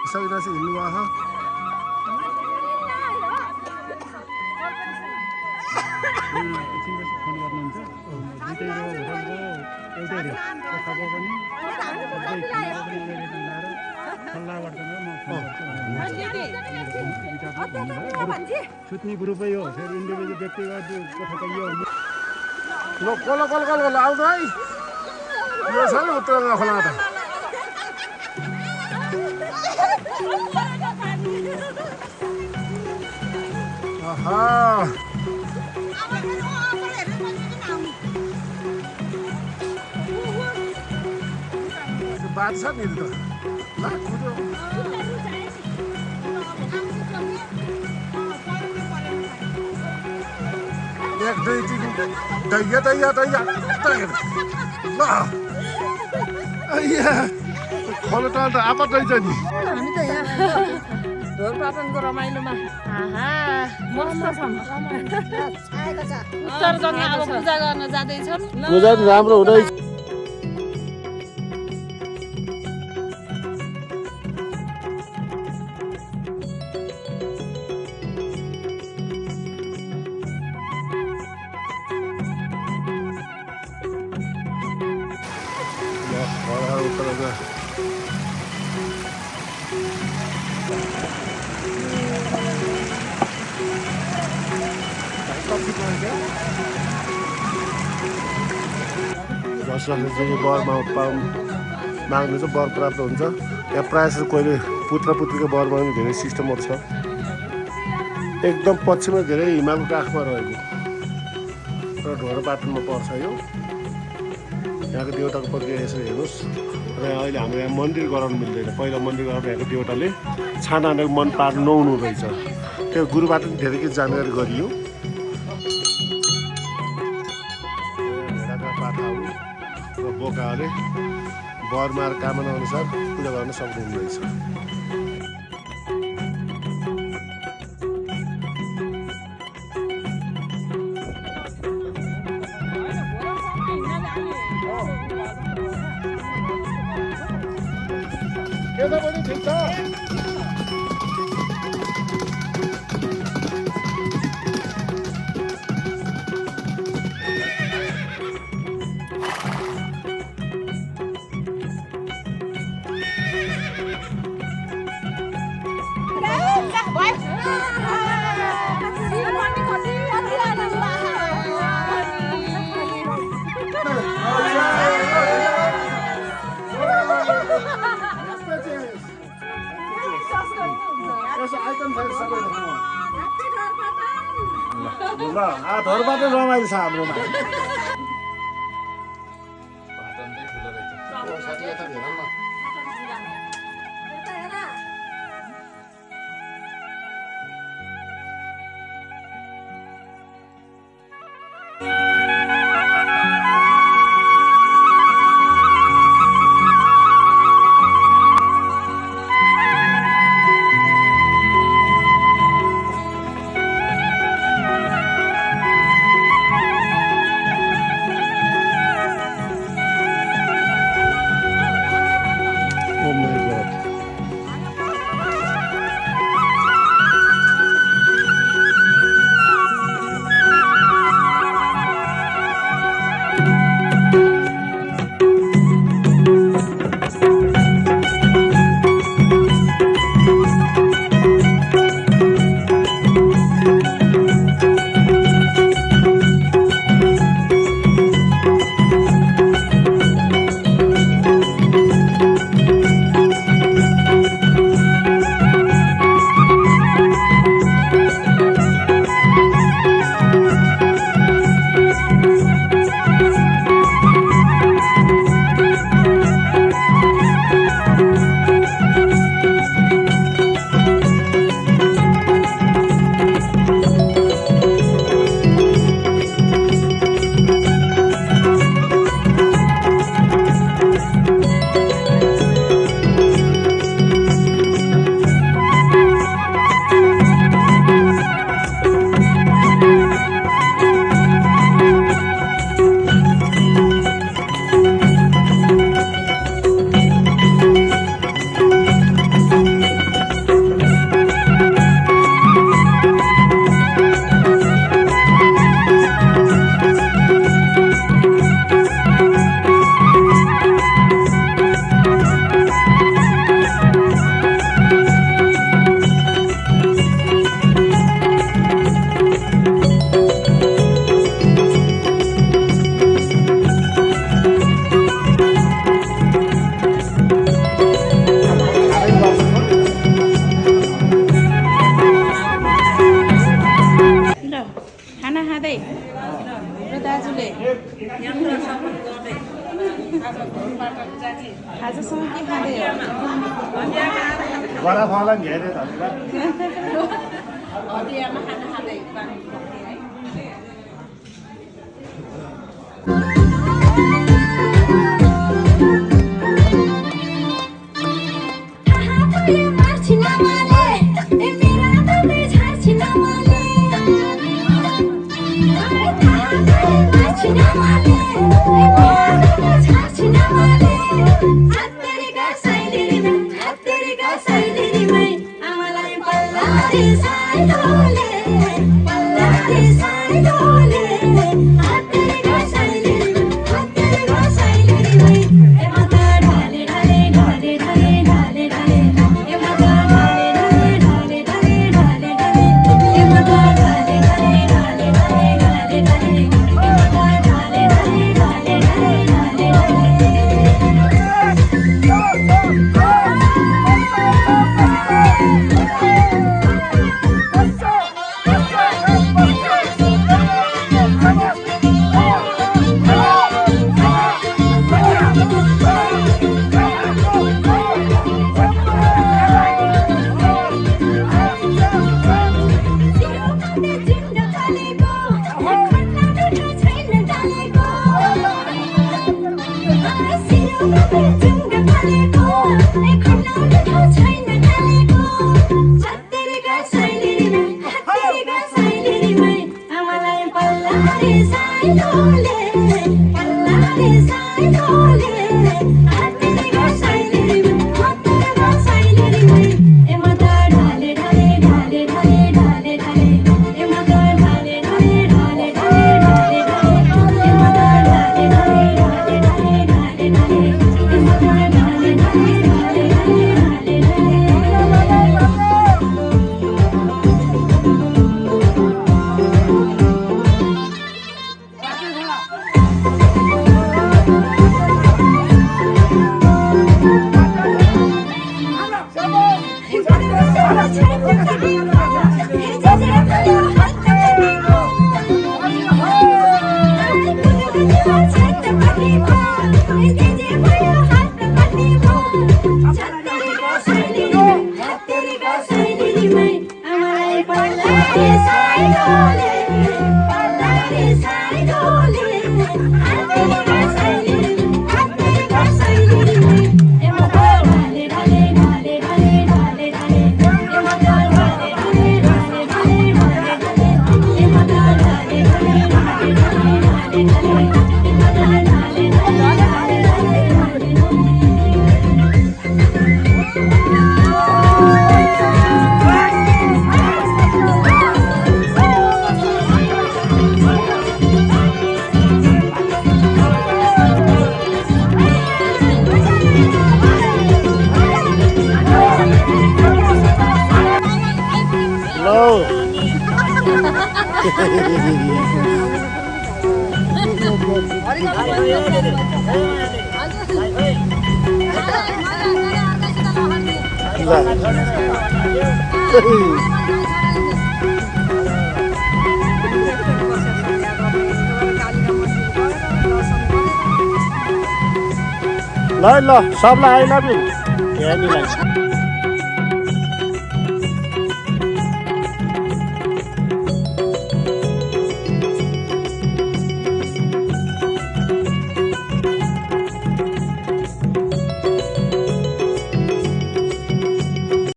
सकिरहेछ हिँड्नु भएको फोन गर्नुहुन्छ दुईटै एउटै रे कथाको पनि सुत्ने ग्रुपै हो फेरि इन्डिभिजुअल व्यक्तिगत कथा चाहियो ल कल कल कल कल आउँछ है यो छ नि उत्तरगङ्गा खोला त आहा बाटो छ नि त ल कुद्यो एक दुई तिन दैया दैया दैया ल खोलो टाल त आपत रहेछ नि हामी त यहाँ ढोरपाटनको रमाइलोमा मस्त छौँ उत्तर गङ्गा अब पूजा गर्न जाँदैछौँ पूजा राम्रो हुँदैछ दसैँले चाहिँ वर माग्नु चाहिँ वर प्राप्त हुन्छ यहाँ प्रायः जस्तो कोहीले पुत्र पुत्रीको वर माग्ने धेरै सिस्टमहरू छ एकदम पश्चिममा धेरै हिमालको काखमा रहेको र ढोरपाटनमा पर्छ यो यहाँको देउताको प्रक्रिया यसरी हेर्नुहोस् र अहिले हाम्रो यहाँ मन्दिर गराउनु मिल्दैन पहिला मन्दिर गराउनु यहाँको देउताले छानाले मन पार्नु नहुनु रहेछ त्यो गुरुबाट पनि धेरै के जानकारी गरियो र बोकाले बरमार कामना अनुसार पूजा गर्न सक्नुहुँदैछ ठिक छ ल ढोरपाटन रमाइलो छ हाम्रोमा आजसम्म के खाँदै हो बराफालाई पनि धेरै धन्यवाद हदियामा खाना खाँदै पानी है ल ल सबलाई आई लभ यु